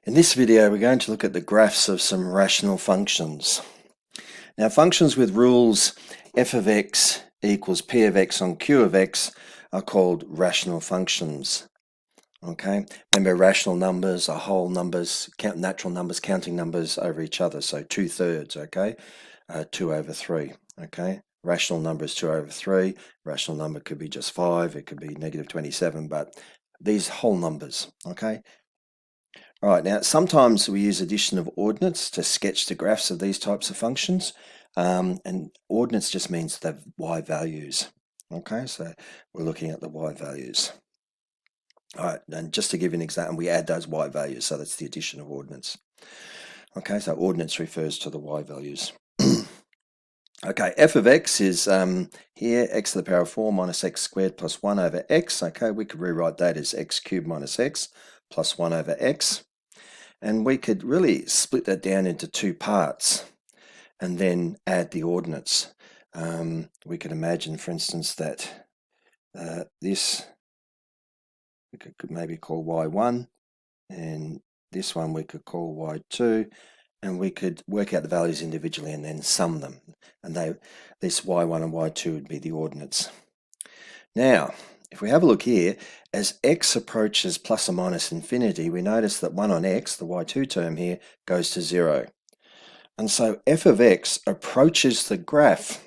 In this video, we're going to look at the graphs of some rational functions. Now, functions with rules f of x equals p of x on q of x are called rational functions. Okay, remember rational numbers are whole numbers, natural numbers, counting numbers over each other. So 2/3, okay, 2 over 3, okay. Rational number is 2 over 3. Rational number could be just 5, it could be -27, but these whole numbers, okay. All right, now sometimes we use addition of ordinates to sketch the graphs of these types of functions, and ordinates just means the y values. Okay, so we're looking at the y values. All right, and just to give you an example, we add those y values, so that's the addition of ordinates. Okay, so ordinates refers to the y values. Okay, f of x is here, x to the power of 4 minus x squared plus 1 over x. Okay, we could rewrite that as x cubed minus x plus 1 over x. And we could really split that down into two parts and then add the ordinates. We could imagine, for instance, that this we could maybe call y1, and this one we could call y2, and we could work out the values individually and then sum them. And this y1 and y2 would be the ordinates. Now, if we have a look here, as x approaches plus or minus infinity, we notice that 1 on x, the y2 term here, goes to 0. And so f of x approaches the graph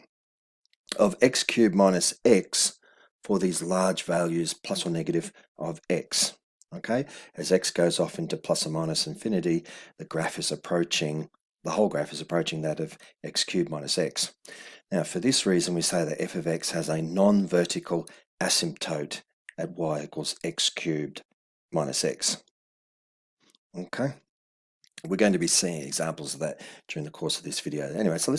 of x cubed minus x for these large values plus or negative of x. Okay, as x goes off into plus or minus infinity, the graph is approaching, the whole graph is approaching that of x cubed minus x. Now, for this reason, we say that f of x has a non-vertical asymptote at y equals x cubed minus x. Okay, we're going to be seeing examples of that during the course of this video. Anyway, so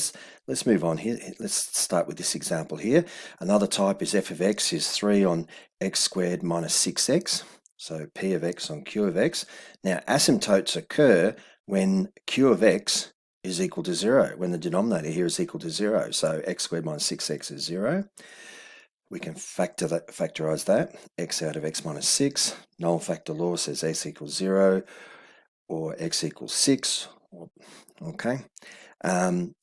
let's move on here. Let's start with this example here. Another type is f of x is 3 on x squared minus 6x. So p of x on q of x. Now, asymptotes occur when q of x is equal to 0, when the denominator here is equal to 0. So x squared minus 6x is 0. We can factorize that. X out of x minus 6. Null factor law says x equals 0 or x equals 6. Okay. And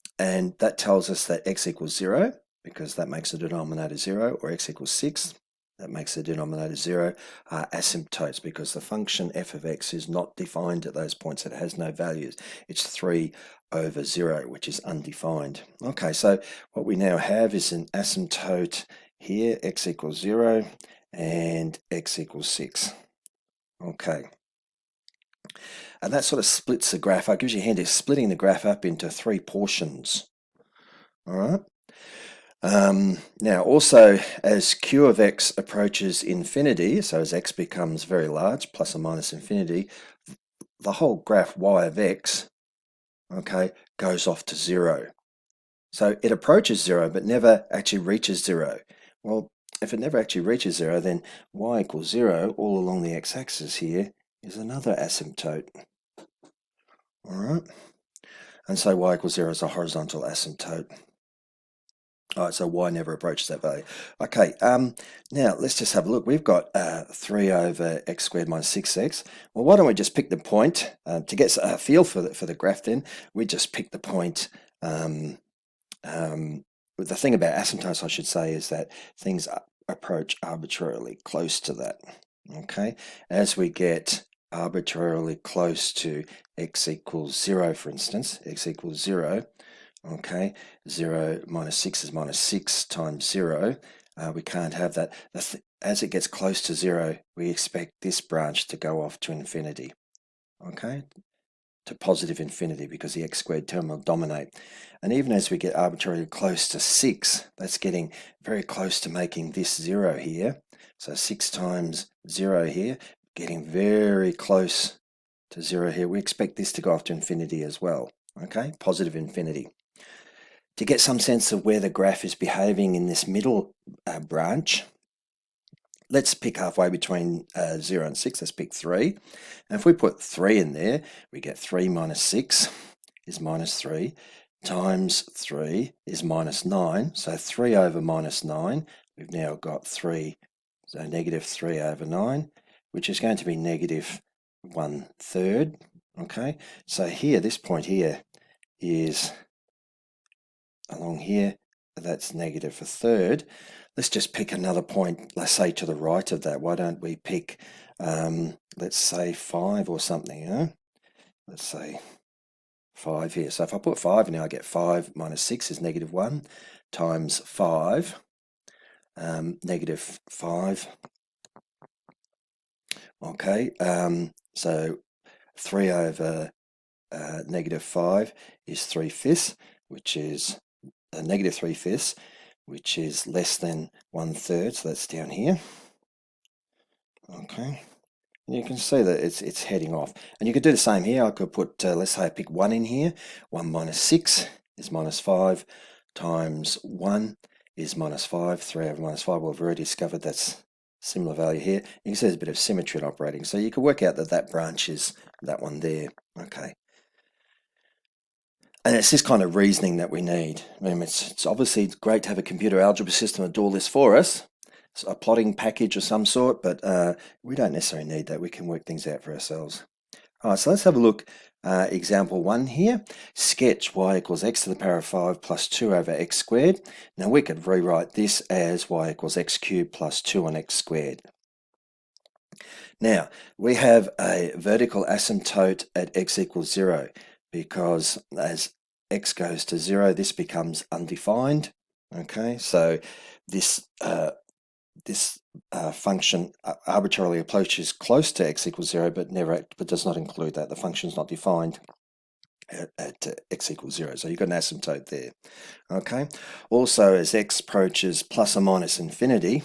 that tells us that x equals 0 because that makes the denominator 0, or x equals 6. That makes the denominator 0, are asymptotes because the function f of x is not defined at those points. It has no values. It's 3 over 0, which is undefined. Okay, so what we now have is an asymptote here, x equals 0 and x equals 6. Okay. And that sort of splits the graph up, gives you a hand in splitting the graph up into 3 portions. All right. Now, also, as q of x approaches infinity, so as x becomes very large, plus or minus infinity, the whole graph y of x, okay, goes off to 0. So it approaches 0, but never actually reaches 0. Well, if it never actually reaches 0, then y equals 0 all along the x-axis here is another asymptote. All right, and so y equals 0 is a horizontal asymptote. All right, so y never approaches that value. Okay, now let's just have a look. We've got 3 over x squared minus 6x. Well, why don't we just pick the point to get a feel for the graph then? We just pick the point. The thing about asymptotes, I should say, is that things approach arbitrarily close to that. Okay, as we get arbitrarily close to x equals 0, for instance, x equals 0, okay, 0 minus 6 is minus 6 times 0. We can't have that. As it gets close to 0, we expect this branch to go off to infinity, okay, to positive infinity, because the x squared term will dominate. And even as we get arbitrarily close to 6, that's getting very close to making this 0 here. So 6 times 0 here, getting very close to 0 here. We expect this to go off to infinity as well, okay, positive infinity. To get some sense of where the graph is behaving in this middle branch, let's pick halfway between 0 and 6. Let's pick 3. And if we put 3 in there, we get 3 minus 6 is minus 3 times 3 is minus 9. So 3 over minus 9, we've now got 3, so negative 3 over 9, which is going to be negative 1/3. Okay, so here, this point here is along here, that's negative a third. Let's just pick another point, let's say to the right of that. Why don't we pick, let's say 5 or something, you know? Let's say 5 here. So if I put 5 in here, I get 5 minus 6 is negative 1 times 5, negative 5. Okay, so 3 over negative 5 is 3/5, which is a negative 3/5, which is less than 1/3, so that's down here. Okay, and you can see that it's heading off. And you could do the same here. I could put, let's say I pick 1 in here. 1 minus 6 is minus 5 times 1 is minus 5. 3 over minus 5, well, we've already discovered that's similar value here. You can see there's a bit of symmetry operating. So you could work out that that branch is that one there. Okay. And it's this kind of reasoning that we need. I mean, it's obviously great to have a computer algebra system to do all this for us. It's a plotting package of some sort, but we don't necessarily need that. We can work things out for ourselves. All right, so let's have a look. Example 1 here. Sketch y equals x to the power of 5 plus 2 over x squared. Now we could rewrite this as y equals x cubed plus 2 on x squared. Now, we have a vertical asymptote at x equals 0 because as x goes to 0, this becomes undefined. Okay, so this function arbitrarily approaches close to x equals 0, but does not include that. The function is not defined at x equals 0. So you've got an asymptote there. Okay. Also, as x approaches plus or minus infinity,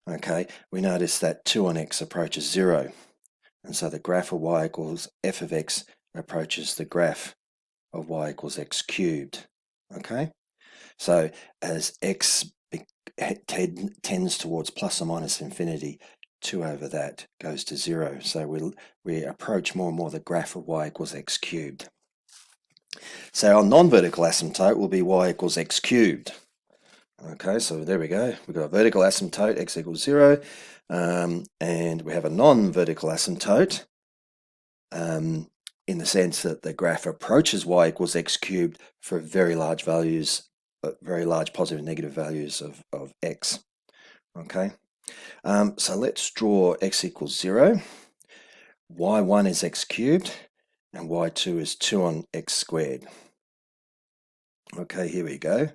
okay, we notice that 2 on x approaches 0. And so the graph of y equals f of x approaches the graph of y equals x cubed. Okay. So as x tends towards plus or minus infinity, 2 over that goes to 0. So we approach more and more the graph of y equals x cubed. So our non-vertical asymptote will be y equals x cubed. Okay, so there we go. We've got a vertical asymptote, x equals 0, and we have a non-vertical asymptote in the sense that the graph approaches y equals x cubed for very large values, very large positive and negative values of x. Okay, so let's draw x equals 0. y1 is x cubed, and y2 is 2 on x squared. Okay, here we go.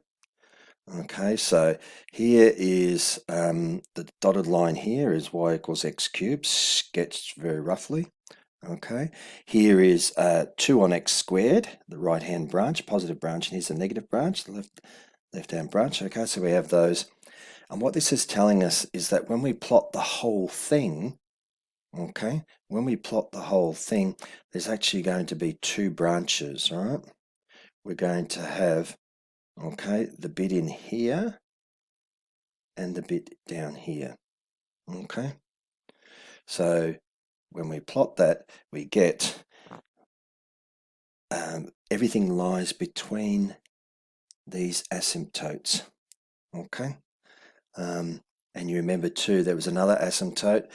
Okay, so here is the dotted line here is y equals x cubed, sketched very roughly. Okay, here is 2 on x squared, the right-hand branch, positive branch, and here's the negative branch, the left-hand branch. Okay, so we have those. And what this is telling us is that when we plot the whole thing, okay, when we plot the whole thing, there's actually going to be 2 branches, all right? We're going to have, okay, the bit in here and the bit down here, okay? So when we plot that, we get everything lies between these asymptotes, okay? And you remember too, there was another asymptote.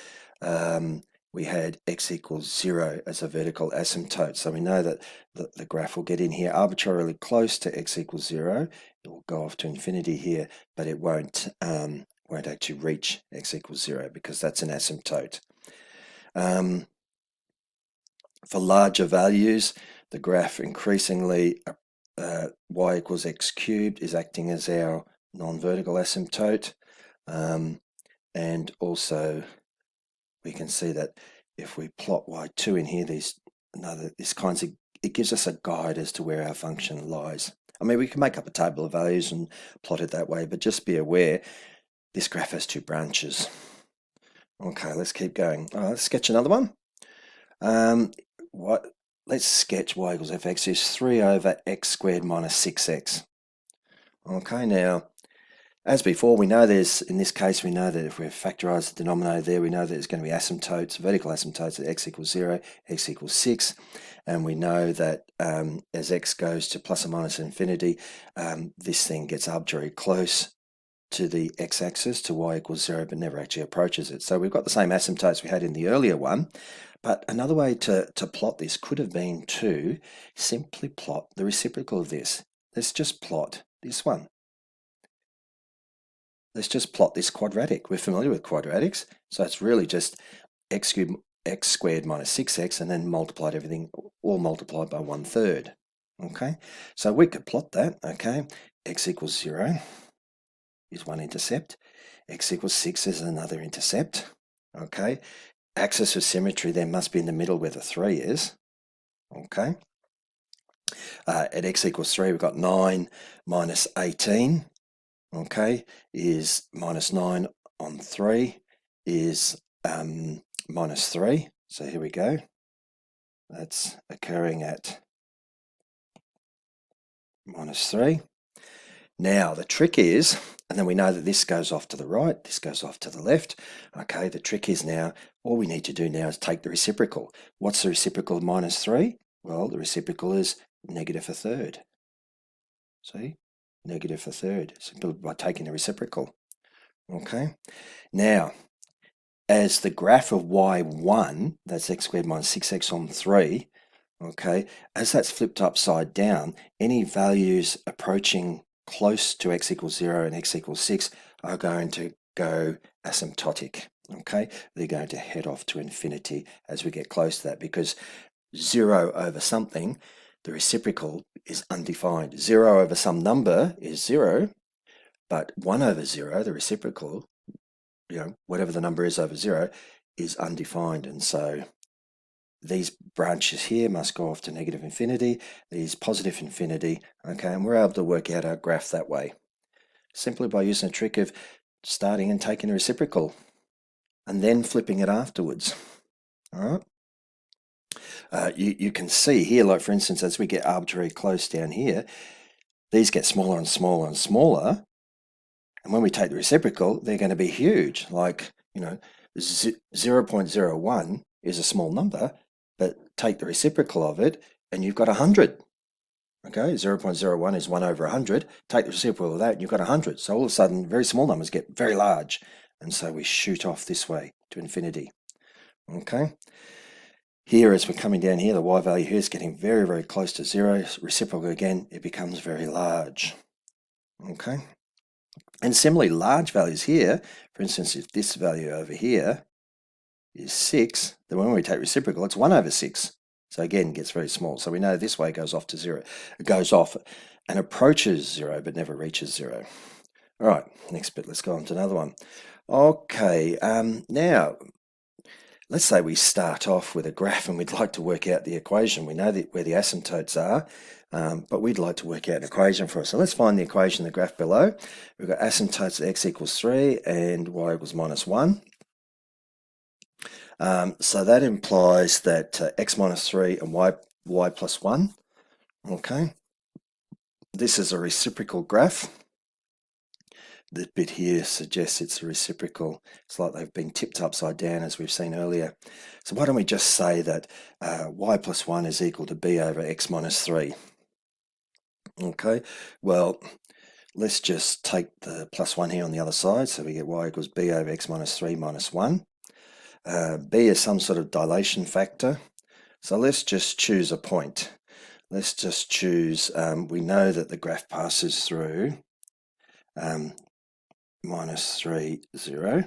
We had x equals 0 as a vertical asymptote. So we know that the graph will get in here arbitrarily close to x equals 0. It will go off to infinity here, but it won't actually reach x equals 0 because that's an asymptote. For larger values, the graph increasingly y equals x cubed is acting as our non-vertical asymptote. And also we can see that if we plot y2 in here, it gives us a guide as to where our function lies. I mean, we can make up a table of values and plot it that way, but just be aware this graph has 2 branches. Okay, let's keep going. Let's sketch another one. Let's sketch y equals fx is 3 over x squared minus 6x. Okay, now, as before, we know in this case, we know that if we factorize the denominator there, we know that there's going to be asymptotes, vertical asymptotes at x equals 0, x equals 6. And we know that as x goes to plus or minus infinity, this thing gets arbitrarily close to the x-axis, to y equals 0, but never actually approaches it. So we've got the same asymptotes we had in the earlier one, But another way to plot this could have been to simply plot the reciprocal of this. Let's just plot this one. Let's just plot this quadratic. We're familiar with quadratics, so it's really just x squared minus 6x and then multiplied everything, all multiplied by 1/3. Okay, so we could plot that. Okay, x equals 0 is one intercept, x equals 6 is another intercept. Okay, axis of symmetry then must be in the middle where the 3 is. Okay, at x equals 3 we've got 9 minus 18. Okay, is minus 9 on 3 is minus 3. So here we go. That's occurring at minus 3. Now the trick is, and then we know that this goes off to the right, this goes off to the left. Okay, the trick is now, all we need to do now is take the reciprocal. What's the reciprocal of minus 3? Well, the reciprocal is negative a third. See? Negative a third, simply by taking the reciprocal. Okay, now as the graph of y1, that's x squared minus 6x on 3, okay, as that's flipped upside down, any values approaching close to x equals 0 and x equals 6 are going to go asymptotic. Okay, they're going to head off to infinity as we get close to that, because 0 over something, the reciprocal is undefined. 0 over some number is 0, but 1 over 0, the reciprocal, whatever the number is over 0, is undefined. And so these branches here must go off to negative infinity, these positive infinity, okay, and we're able to work out our graph that way, simply by using a trick of starting and taking a reciprocal, and then flipping it afterwards. All right. You can see here, like for instance, as we get arbitrarily close down here, these get smaller and smaller and smaller. And when we take the reciprocal, they're going to be huge. Like, 0.01 is a small number, but take the reciprocal of it and you've got 100. Okay, 0.01 is 1 over 100. Take the reciprocal of that and you've got 100. So all of a sudden, very small numbers get very large. And so we shoot off this way to infinity. Okay. Here, as we're coming down here, the y value here is getting very, very close to 0. Reciprocal again, it becomes very large. Okay. And similarly, large values here, for instance, if this value over here is 6, then when we take reciprocal, it's 1 over 6. So again, it gets very small. So we know this way goes off to 0. It goes off and approaches 0, but never reaches 0. All right, next bit, let's go on to another one. Okay, now, let's say we start off with a graph and we'd like to work out the equation. We know where the asymptotes are, but we'd like to work out an equation for us. So let's find the equation, the graph below. We've got asymptotes x equals 3 and y equals minus 1. So that implies that x minus 3 and y plus 1. Okay. This is a reciprocal graph. The bit here suggests it's a reciprocal. It's like they've been tipped upside down, as we've seen earlier. So why don't we just say that y plus 1 is equal to b over x minus 3. Okay, well, let's just take the plus 1 here on the other side. So we get y equals b over x minus 3 minus 1. B is some sort of dilation factor. So let's just choose a point. Let's just choose, we know that the graph passes through minus 3, 0.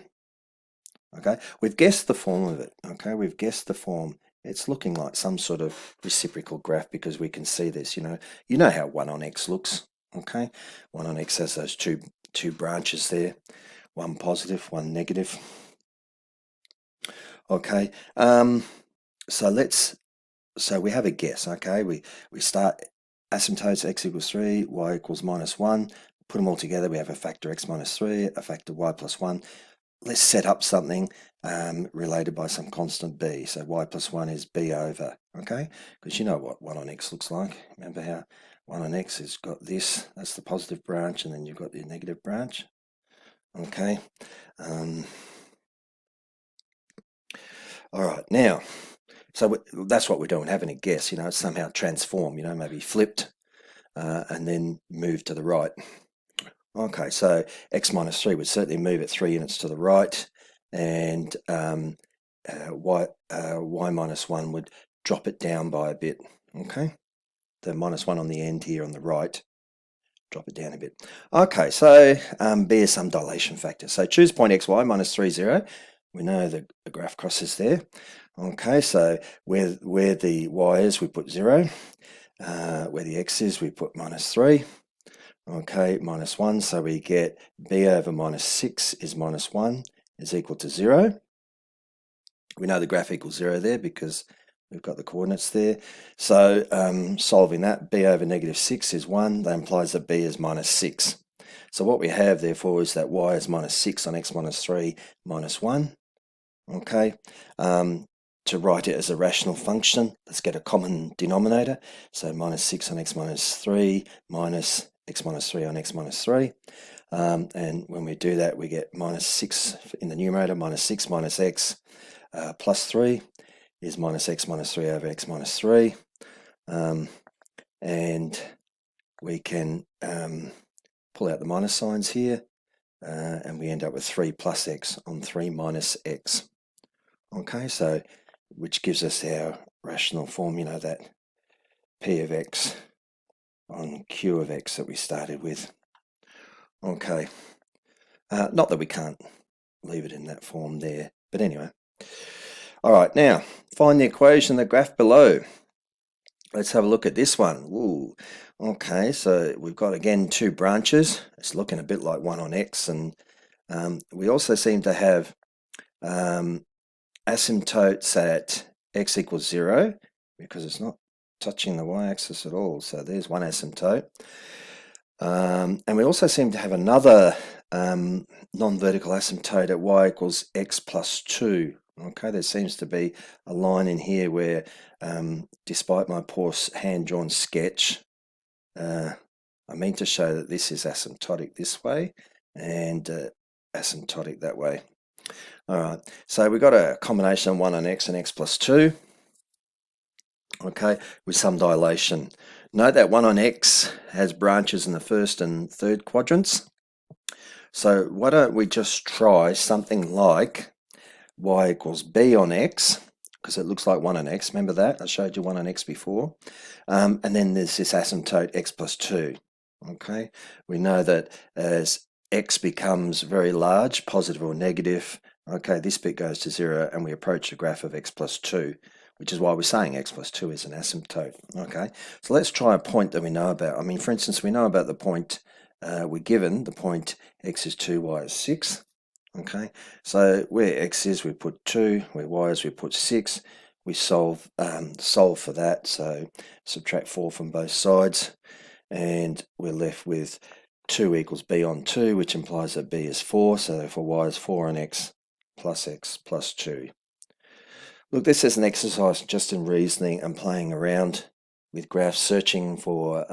Okay, we've guessed the form of it. Okay, we've guessed the form. It's looking like some sort of reciprocal graph because we can see this. You know how 1 on x looks. Okay, 1 on x has those two branches there, one positive, one negative. Okay, so we have a guess. Okay, we start asymptotes x equals 3, y equals minus 1. Put them all together, we have a factor x minus 3, a factor y plus 1. Let's set up something related by some constant b. So y plus 1 is b over, okay? Because you know what 1 on x looks like. Remember how 1 on x has got this, that's the positive branch, and then you've got the negative branch, okay? All right, now, so that's what we're doing, having a guess, it's somehow transform, maybe flipped and then move to the right. Okay, so x minus 3 would certainly move it 3 units to the right, and y minus 1 would drop it down by a bit, okay? The minus 1 on the end here on the right, drop it down a bit. Okay, so B is some dilation factor. So choose point xy minus 3, 0. We know the graph crosses there. Okay, so where the y is, we put 0. Where the x is, we put minus 3. Okay, minus 1, so we get b over minus 6 is minus 1 is equal to 0. We know the graph equals 0 there because we've got the coordinates there. So solving that, b over negative 6 is 1. That implies that b is minus 6. So what we have, therefore, is that y is minus 6 on x minus 3 minus 1. Okay. To write it as a rational function, let's get a common denominator. So minus 6 on x minus 3 minus x minus 3 on x minus 3. And when we do that, we get minus 6 in the numerator, minus 6 minus x plus 3 is minus x minus 3 over x minus 3. And we can pull out the minus signs here, and we end up with 3 plus x on 3 minus x. Okay, so which gives us our rational formula, that p of x on q of x that we started with. Okay, not that we can't leave it in that form there, but anyway. All right, now find the equation, the graph below. Let's have a look at this one. Ooh, okay, so we've got again 2 branches. It's looking a bit like 1 on x, and we also seem to have asymptotes at x equals 0 because it's not touching the y-axis at all. So there's one asymptote. And we also seem to have another non-vertical asymptote at y equals x plus 2. Okay, there seems to be a line in here where, despite my poor hand-drawn sketch, I mean to show that this is asymptotic this way and asymptotic that way. All right, so we've got a combination of 1 on x and x plus 2, okay, with some dilation. Note that 1 on x has branches in the first and third quadrants. So why don't we just try something like y equals b on x, because it looks like 1 on x. Remember that? I showed you 1 on x before. And then there's this asymptote x plus 2. Okay, we know that as x becomes very large, positive or negative, okay, this bit goes to 0 and we approach the graph of x plus 2, which is why we're saying x plus 2 is an asymptote. Okay, so let's try a point that we know about. I mean, for instance, we know about the point we're given, the point x is 2, y is 6. Okay, so where x is, we put 2, where y is, we put 6. We solve for that, so subtract 4 from both sides, and we're left with 2 equals b on 2, which implies that b is 4, so therefore y is 4 on x plus 2. Look, this is an exercise just in reasoning and playing around with graphs, searching for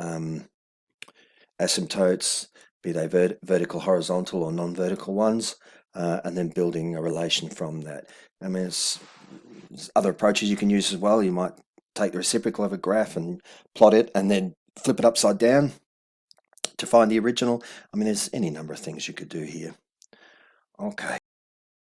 asymptotes, be they vertical, horizontal, or non-vertical ones, and then building a relation from that. I mean, there's other approaches you can use as well. You might take the reciprocal of a graph and plot it and then flip it upside down to find the original. I mean, there's any number of things you could do here. Okay.